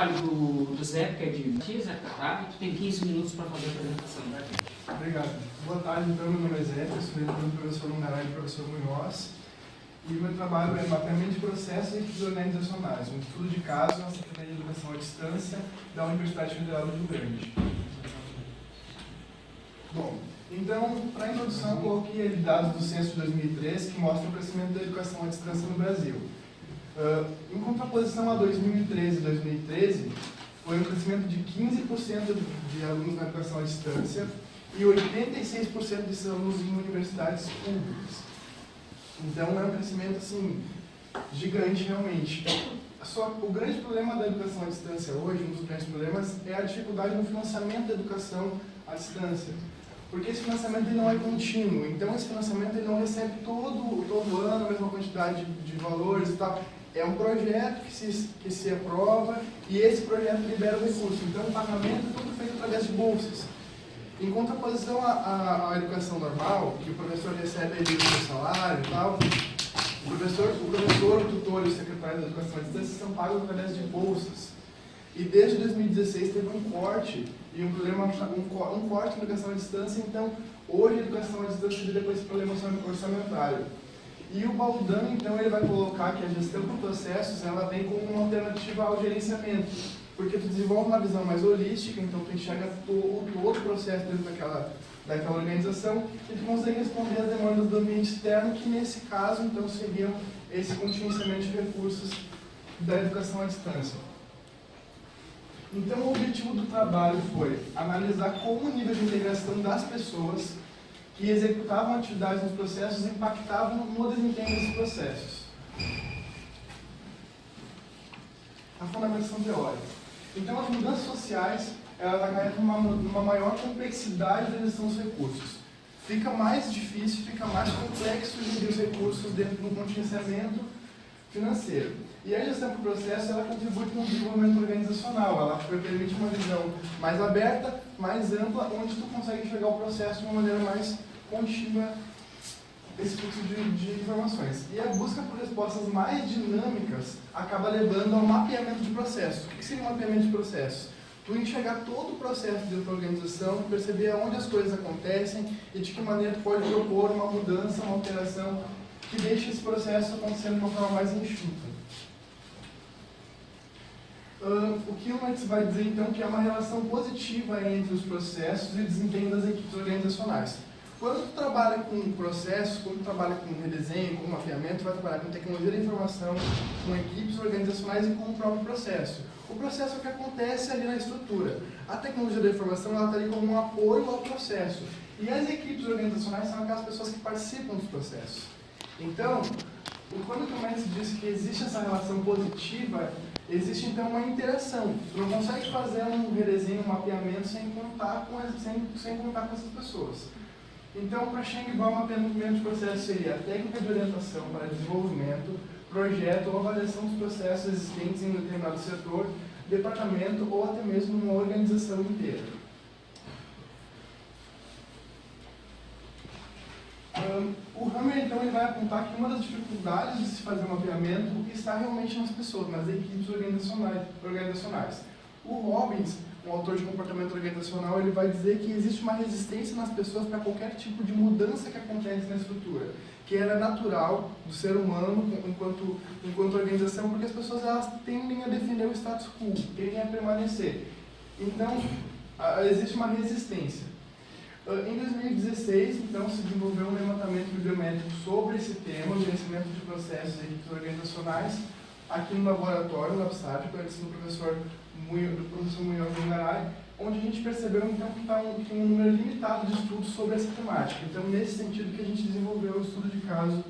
trabalho do Zé, que é de Matiza, tá? E tu tem 15 minutos para fazer a apresentação da gente. Obrigado. Boa tarde, então, meu nome é Zé, eu sou do professor Lungaray e do professor Munhoz. E meu trabalho é mapeamento de processos e equipes organizacionais, um estudo de caso na Secretaria de Educação à Distância da Universidade Federal do Rio Grande. Bom, então, para a introdução, eu coloquei ali dados do censo de 2003 que mostram o crescimento da educação à distância no Brasil. Em contraposição a 2013 e 2013, foi um crescimento de 15% de alunos na educação à distância e 86% desses alunos em universidades públicas. Então, é um crescimento assim, gigante realmente. Só o grande problema da educação à distância hoje, um dos grandes problemas, é a dificuldade no financiamento da educação à distância. Porque esse financiamento ele não é contínuo, então esse financiamento ele não recebe todo ano a mesma quantidade de valores e tal. É um projeto que se aprova e esse projeto libera o recurso. Então o pagamento é tudo feito através de bolsas. Em contraposição à educação normal, que o professor recebe ali o seu salário e tal, o professor, o tutor e o secretário da educação à distância são pagos através de bolsas. E desde 2016 teve um corte, e um corte na educação à distância, então hoje a educação à distância lida com esse problema orçamentário. E o Baldão, então, ele vai colocar que a gestão por processos, ela vem como uma alternativa ao gerenciamento, porque tu desenvolve uma visão mais holística, então tu enxerga todo o processo dentro daquela organização e tu consegue responder às demandas do ambiente externo, que nesse caso, então, seriam esse contingenciamento de recursos da educação à distância. Então, o objetivo do trabalho foi analisar como o nível de integração das pessoas que executavam atividades nos processos impactavam no desempenho desses processos. A fundamentação teórica. Então, as mudanças sociais, elas acarretam uma maior complexidade da gestão dos recursos. Fica mais difícil, fica mais complexo gerir os recursos dentro do contingenciamento financeiro. E a gestão por processo, ela contribui para o desenvolvimento organizacional, ela permite uma visão mais aberta, mais ampla, onde tu consegue enxergar o processo de uma maneira mais contínua, esse fluxo de informações. E a busca por respostas mais dinâmicas acaba levando ao mapeamento de processos. O que seria um mapeamento de processos? Tu enxergar todo o processo dentro da organização, perceber onde as coisas acontecem e de que maneira tu pode propor uma mudança, uma alteração que deixe esse processo acontecendo de uma forma mais enxuta. O Kilmans vai dizer, então, que é uma relação positiva entre os processos e o desempenho das equipes organizacionais. Quando tu trabalha com processos, quando tu trabalha com redesenho, com mapeamento, tu vai trabalhar com tecnologia da informação, com equipes organizacionais e com o próprio processo. O processo é o que acontece ali na estrutura. A tecnologia da informação está ali como um apoio ao processo. E as equipes organizacionais são aquelas pessoas que participam dos processos. Então, quando o Kilmans diz que existe essa relação positiva, existe então uma interação. Tu não consegue fazer um redesenho, um mapeamento sem contar com essas pessoas. Então, para Shengbaum, o mapeamento de processo seria a técnica de orientação para desenvolvimento, projeto ou avaliação dos processos existentes em um determinado setor, departamento ou até mesmo uma organização inteira. O Hammer, então, ele vai apontar que uma das dificuldades de se fazer um mapeamento está realmente nas pessoas, nas equipes organizacionais. O Robbins, um autor de comportamento organizacional, ele vai dizer que existe uma resistência nas pessoas para qualquer tipo de mudança que acontece na estrutura, que era natural do ser humano enquanto organização, porque as pessoas elas tendem a defender o status quo, tendem a permanecer. Então, existe uma resistência. Em 2016, então, se desenvolveu um levantamento bibliométrico sobre esse tema, o gerenciamento de processos e equipes organizacionais, aqui no laboratório, no LabSat, com a edição do professor Munhoz Lungaray, onde a gente percebeu então que tem um número limitado de estudos sobre essa temática. Então, nesse sentido que a gente desenvolveu o estudo de caso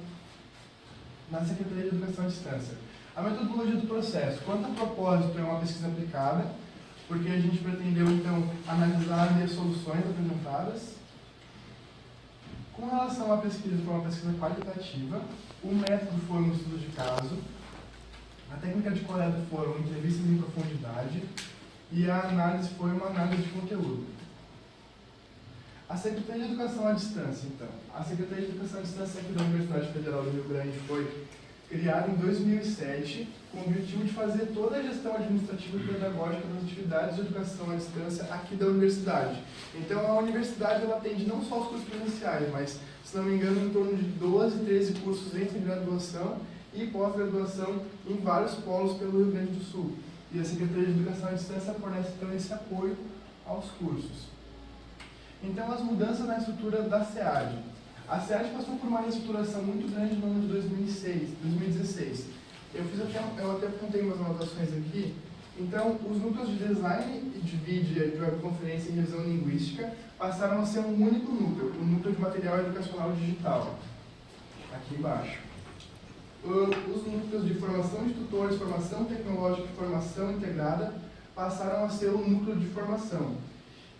na Secretaria de Educação à Distância. A metodologia do processo. Quanto a propósito, é uma pesquisa aplicada, porque a gente pretendeu, então, analisar as soluções apresentadas. Com relação à pesquisa, foi uma pesquisa qualitativa. O método foi um estudo de caso. A técnica de coleta foram entrevistas em profundidade. E a análise foi uma análise de conteúdo. A Secretaria de Educação à Distância, então. A Secretaria de Educação à Distância aqui da Universidade Federal do Rio Grande foi criado em 2007, com o objetivo de fazer toda a gestão administrativa e pedagógica das atividades de educação à distância aqui da universidade. Então, a universidade ela atende não só os cursos presenciais, mas, se não me engano, em torno de 12, 13 cursos entre graduação e pós-graduação em vários polos pelo Rio Grande do Sul. E a Secretaria de Educação à Distância fornece, então, esse apoio aos cursos. Então, as mudanças na estrutura da SEAD. A SEAD passou por uma reestruturação muito grande no ano de 2016. Eu até apontei umas anotações aqui. Então, os núcleos de design, de vídeo, de webconferência e revisão linguística passaram a ser um único núcleo, o núcleo de material educacional digital, aqui embaixo. Os núcleos de formação de tutores, formação tecnológica e formação integrada passaram a ser o núcleo de formação.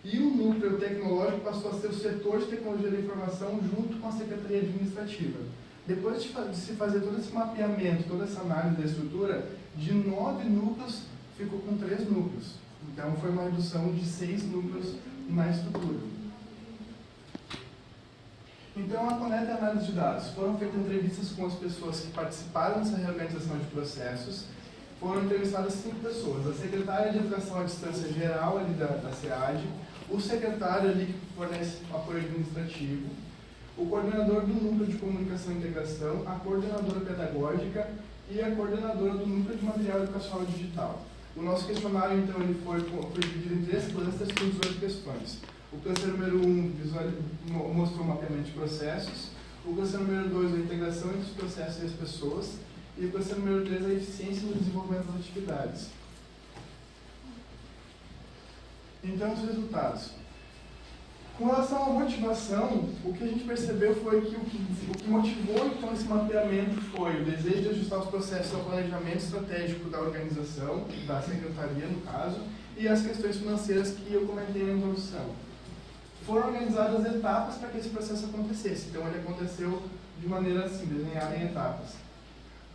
E o núcleo tecnológico passou a ser o setor de tecnologia da informação junto com a Secretaria Administrativa. Depois de se fazer todo esse mapeamento, toda essa análise da estrutura, de 9 núcleos ficou com 3 núcleos. Então foi uma redução de 6 núcleos na estrutura. Então a coleta e análise de dados. Foram feitas entrevistas com as pessoas que participaram dessa reorganização de processos. Foram entrevistadas 5 pessoas. A secretária de Educação à Distância Geral ali da SEAD, o secretário ali que fornece apoio administrativo, o coordenador do Núcleo de Comunicação e Integração, a coordenadora pedagógica e a coordenadora do Núcleo de Material Educacional Digital. O nosso questionário, então, ele foi dividido em 3 clusters com 18 questões. O cluster número 1 mostrou o mapeamento de processos, o cluster número 2 a integração entre os processos e as pessoas, e o cluster número 3 a eficiência no desenvolvimento das atividades. Então, os resultados. Com relação à motivação, o que a gente percebeu foi que o que motivou então esse mapeamento foi o desejo de ajustar os processos ao planejamento estratégico da organização, da secretaria no caso, e as questões financeiras que eu comentei na introdução. Foram organizadas etapas para que esse processo acontecesse, então ele aconteceu de maneira assim, desenhada em etapas.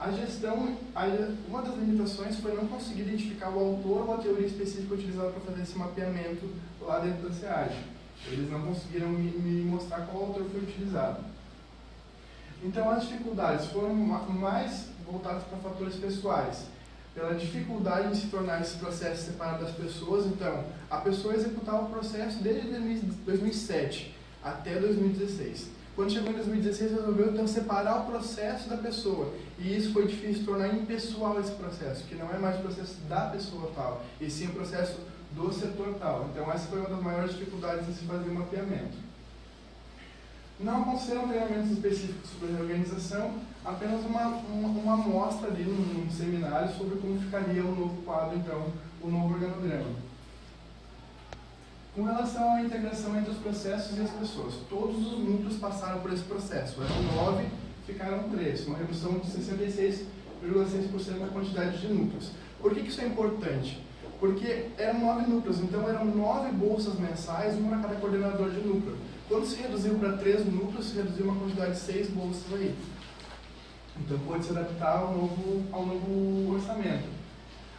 A gestão, uma das limitações foi não conseguir identificar o autor ou a teoria específica utilizada para fazer esse mapeamento lá dentro da SEAD. Eles não conseguiram me mostrar qual autor foi utilizado. Então, as dificuldades foram mais voltadas para fatores pessoais. Pela dificuldade de se tornar esse processo separado das pessoas, então, a pessoa executava o processo desde 2007 até 2016. Quando chegou em 2016, resolveu então separar o processo da pessoa. E isso foi difícil tornar impessoal esse processo, que não é mais o processo da pessoa tal, e sim o processo do setor tal. Então essa foi uma das maiores dificuldades de se fazer o mapeamento. Não aconteceram treinamentos específicos sobre a reorganização, apenas uma amostra ali num seminário sobre como ficaria o novo quadro, então, o novo organograma. Com relação à integração entre os processos e as pessoas, todos os núcleos passaram por esse processo. Eram 9, ficaram 3, uma redução de 66,6% na quantidade de núcleos. Por que isso é importante? Porque eram 9 núcleos, então eram 9 bolsas mensais, uma para cada coordenador de núcleo. Quando se reduziu para 3 núcleos, se reduziu uma quantidade de 6 bolsas aí. Então pode se adaptar ao novo orçamento.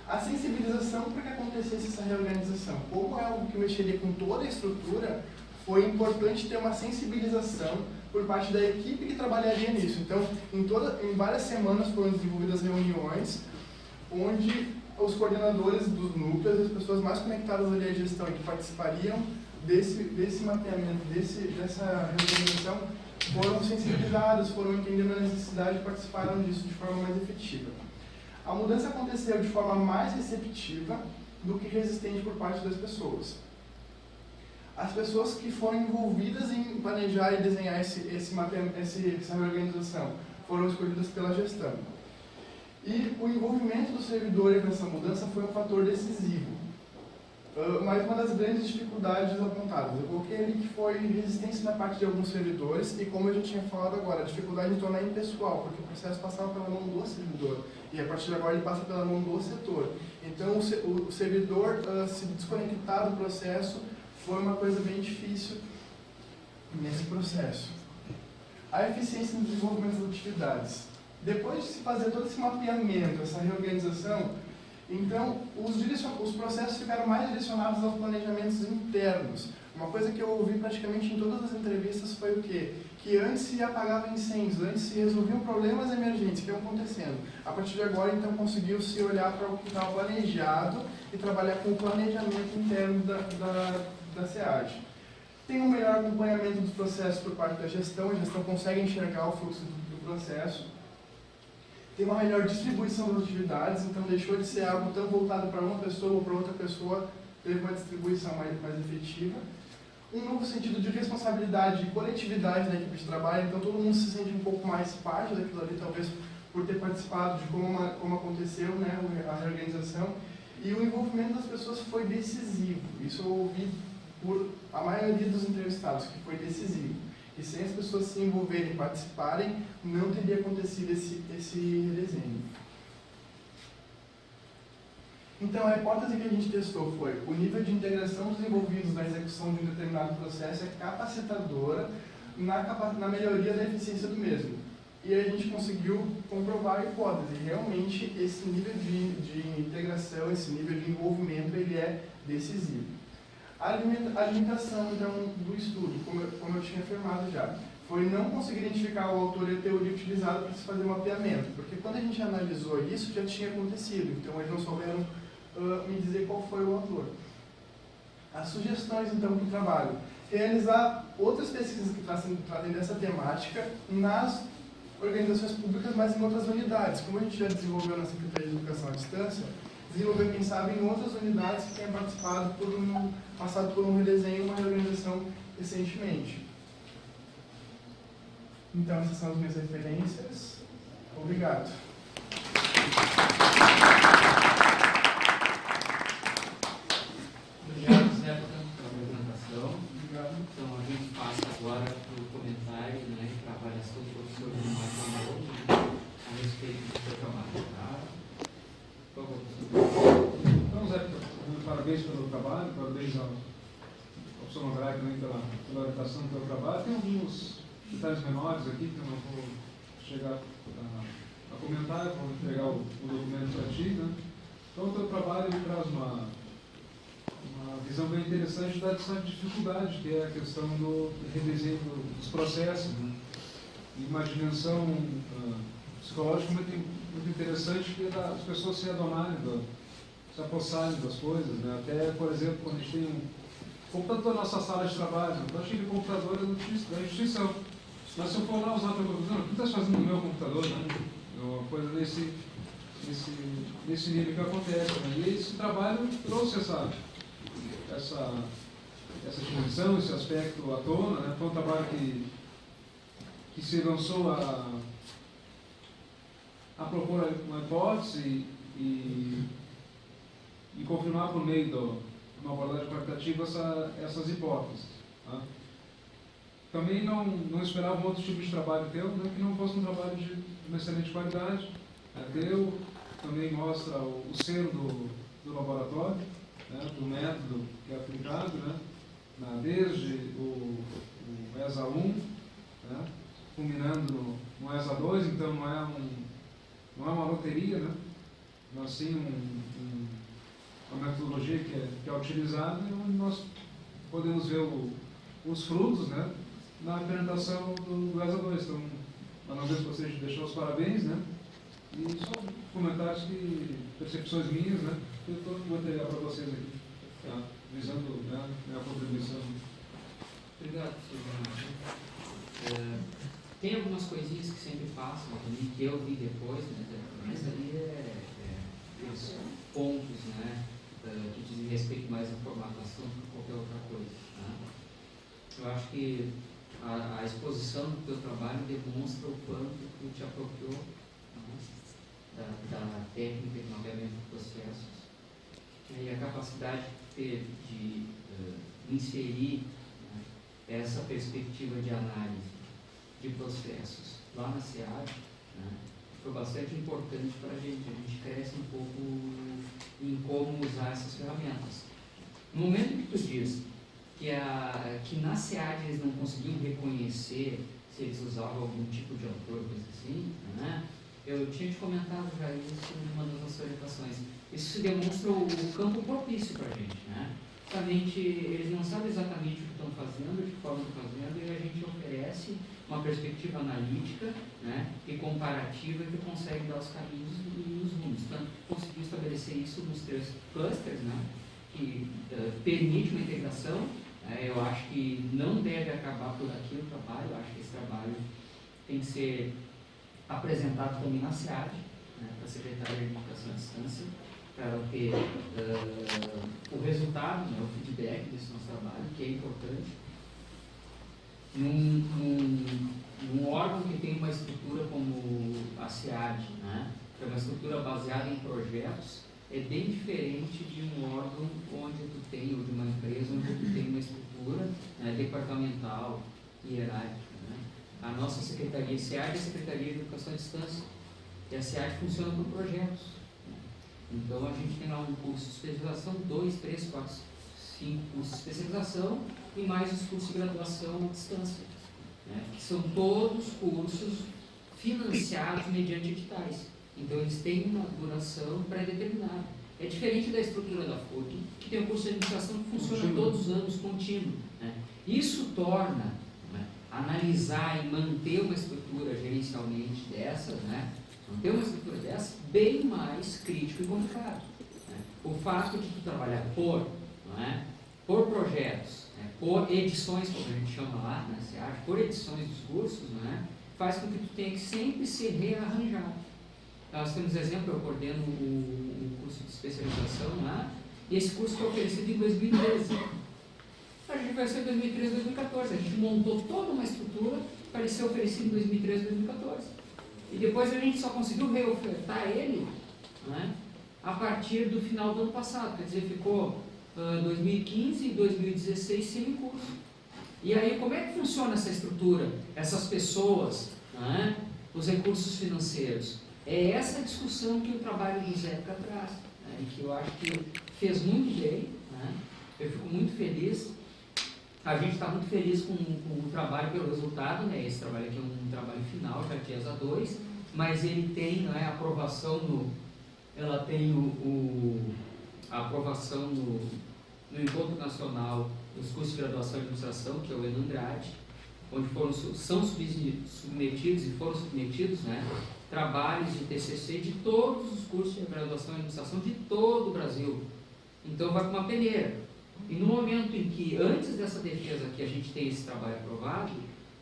A sensibilização para que acontecesse essa reorganização. Como é algo que mexeria com toda a estrutura, foi importante ter uma sensibilização por parte da equipe que trabalharia nisso. Então, em várias semanas foram desenvolvidas reuniões onde os coordenadores dos núcleos, as pessoas mais conectadas ali à gestão e que participariam desse mapeamento, dessa reorganização, foram sensibilizados, foram entendendo a necessidade e participaram disso de forma mais efetiva. A mudança aconteceu de forma mais receptiva do que resistente por parte das pessoas. As pessoas que foram envolvidas em planejar e desenhar essa reorganização foram escolhidas pela gestão. E o envolvimento do servidor nessa mudança foi um fator decisivo. Mas uma das grandes dificuldades apontadas, eu coloquei ali que foi resistência da parte de alguns servidores e, como eu já tinha falado agora, a dificuldade de tornar impessoal, porque o processo passava pela mão do servidor e a partir de agora ele passa pela mão do setor. Então o servidor se desconectar do processo foi uma coisa bem difícil nesse processo. A eficiência no desenvolvimento das atividades. Depois de se fazer todo esse mapeamento, essa reorganização, então os processos ficaram mais direcionados aos planejamentos internos. Uma coisa que eu ouvi praticamente em todas as entrevistas foi o quê? que antes se apagavam incêndios, antes se resolviam problemas emergentes que iam acontecendo. A partir de agora, então, conseguiu-se olhar para o que estava planejado e trabalhar com o planejamento interno da SEAD. Tem um melhor acompanhamento dos processos por parte da gestão, a gestão consegue enxergar o fluxo do processo. Tem uma melhor distribuição das atividades, então deixou de ser algo tão voltado para uma pessoa ou para outra pessoa, teve uma distribuição mais efetiva. Um novo sentido de responsabilidade e coletividade da equipe de trabalho, então todo mundo se sente um pouco mais parte daquilo ali, talvez por ter participado de como aconteceu, né, a reorganização. E o envolvimento das pessoas foi decisivo, isso eu ouvi por a maioria dos entrevistados, que foi decisivo. E sem as pessoas se envolverem e participarem, não teria acontecido esse redesenho. Então, a hipótese que a gente testou foi: o nível de integração dos envolvidos na execução de um determinado processo é capacitadora na melhoria da eficiência do mesmo. E a gente conseguiu comprovar a hipótese. Realmente, esse nível de integração, esse nível de envolvimento, ele é decisivo. A limitação, então, do estudo, como eu tinha afirmado já, foi não conseguir identificar o autor e a teoria utilizada para se fazer o mapeamento, porque quando a gente analisou isso, já tinha acontecido, então eles não souberam me dizer qual foi o autor. As sugestões, então, para o trabalho: realizar outras pesquisas que tratem dessa temática nas organizações públicas, mas em outras unidades. Como a gente já desenvolveu na Secretaria de Educação à Distância, desenvolver, quem sabe, em outras unidades que tenham passado por um redesenho, uma reorganização recentemente. Então, essas são as minhas referências. Obrigado. Obrigado, Zé, pela apresentação. Obrigado. Então, a gente passa agora para o comentário, né, para a avaliação do professor Gilmar a respeito do seu trabalho. Tá? Por favor, professor. Então, Zé, parabéns pelo trabalho, parabéns ao professor Nogaray também pela orientação do seu trabalho. Tem alguns detalhes menores aqui que eu não vou chegar a comentar, eu vou entregar o documento para ti, né? Então, o teu trabalho ele traz uma visão bem interessante da dificuldade, que é a questão do redesenho dos processos, né? E uma dimensão psicológica muito interessante, que é as pessoas se adonarem, se apossarem das coisas, né? Até, por exemplo, quando a gente tem um computador na nossa sala de trabalho, então achei que o computador é da instituição. Mas se eu for lá usar o teu computador, o que estás fazendo no meu computador? Né? É uma coisa nesse nível que acontece. Né? E esse trabalho trouxe essa dimensão, esse aspecto à tona, né? Foi um trabalho que se lançou a propor uma hipótese e confirmar por meio de uma abordagem qualitativa essas hipóteses. Tá? Também não esperava um outro tipo de trabalho teu, né? Que não fosse um trabalho de uma excelente qualidade. Teu também mostra o selo do laboratório, né? Do método que é aplicado, né? Desde o ESA 1, né? Culminando no ESA 2, então não é uma loteria, né? Mas sim uma metodologia que é utilizada e onde nós podemos ver os frutos, né? Na apresentação do ESA 2. Então, mais uma vez, gostaria de deixar os parabéns, né? E só comentários, percepções minhas, né? Que eu estou material para vocês aqui, tá? Visando, né, minha contribuição. Obrigado, professor. Tem algumas coisinhas que sempre passam também, que eu vi depois, né? Mas ali os pontos, né? Que dizem respeito mais à formatação do que qualquer outra coisa. Né? Eu acho que a exposição do teu trabalho demonstra o quanto tu te apropriou, né, da técnica de mapeamento de processos, e a capacidade que teve de inserir, né, essa perspectiva de análise de processos lá na SEAD, né, foi bastante importante para a gente. A gente cresce um pouco em como usar essas ferramentas. No momento que tu diz que na SEAD eles não conseguiam reconhecer se eles usavam algum tipo de autor, coisa assim, né? Eu tinha te comentado já isso numa das nossas orientações. Isso se demonstra o campo propício para a gente, né? Justamente, eles não sabem exatamente o que estão fazendo, de que forma estão fazendo, e a gente oferece uma perspectiva analítica, né, e comparativa que consegue dar os caminhos e os rumos. Portanto, conseguiu estabelecer isso nos 3 clusters, né, que permite uma integração. Eu acho que não deve acabar por aqui o trabalho. Eu acho que esse trabalho tem que ser apresentado também na SEAD, né, para a Secretaria de Educação à Distância, para ela ter o resultado, né, o feedback desse nosso trabalho, que é importante. Num órgão que tem uma estrutura como a SEAD, né, que é uma estrutura baseada em projetos, é bem diferente de um órgão onde tu tem, ou de uma empresa onde tu tem uma estrutura, né, departamental e hierárquica. Né. A nossa Secretaria SEAD é a Secretaria de Educação à Distância, e a SEAD funciona por projetos. Né. Então a gente tem lá um curso de especialização, 2, 3, 4, 5 cursos de especialização e mais os cursos de graduação à distância, né, que são todos cursos financiados mediante editais. Então eles têm uma duração pré-determinada. É diferente da estrutura da FURC, que tem um curso de administração que funciona todos os anos, contínuo. Né. Isso torna, né, analisar e manter uma estrutura gerencialmente dessa, né, manter uma estrutura dessa, bem mais crítico e complicado. Né. O fato de tu trabalhar por projetos, né, por edições, como a gente chama lá na SEAD, por edições dos cursos, né, faz com que tu tenha que sempre se rearranjar. Nós temos exemplo, eu coordeno o curso de especialização lá, e esse curso foi oferecido em 2013. A gente vai ser em 2013 e 2014. A gente montou toda uma estrutura para ele ser oferecido em 2013 e 2014. E depois a gente só conseguiu reofertar ele, né, a partir do final do ano passado. Quer dizer, ficou 2015 e 2016 sem curso. E aí, como é que funciona essa estrutura? Essas pessoas, né, os recursos financeiros? É essa discussão que o trabalho do Zeca traz, né, e que eu acho que fez muito bem, né. Eu fico muito feliz. A gente está muito feliz com o trabalho pelo resultado, né. Esse trabalho aqui é um trabalho final, já tinha a 2, mas ele tem, né, a aprovação ela tem a aprovação no Encontro Nacional dos Cursos de Graduação e Administração, que é o ENANDRAD, onde são submetidos e foram submetidos, né, trabalhos de TCC de todos os cursos de graduação e administração de todo o Brasil. Então vai para uma peneira. E no momento em que, antes dessa defesa aqui, a gente tem esse trabalho aprovado,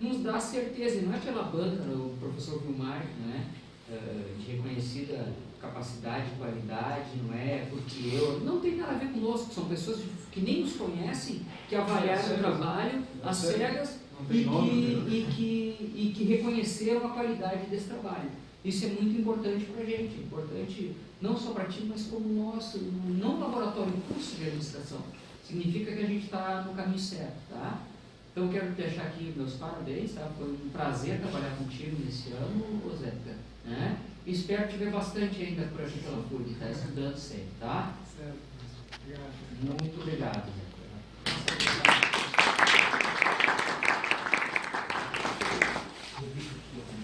nos dá certeza, e não é pela banca, o professor Vilmar, né, de reconhecida capacidade, qualidade, não é porque não tem nada a ver conosco, são pessoas que nem nos conhecem, que avaliaram o trabalho às cegas e que reconheceram a qualidade desse trabalho. Isso é muito importante para a gente, importante não só para ti, mas como nosso, não laboratório, curso de administração. Significa que a gente está no caminho certo, tá? Então eu quero deixar aqui meus parabéns, tá? Foi um prazer trabalhar contigo nesse ano, Zeca, né? Espero te ver bastante ainda por aqui pela FURC, tá? Estudando sempre, tá? Certo. Obrigado. Muito obrigado, Zeca.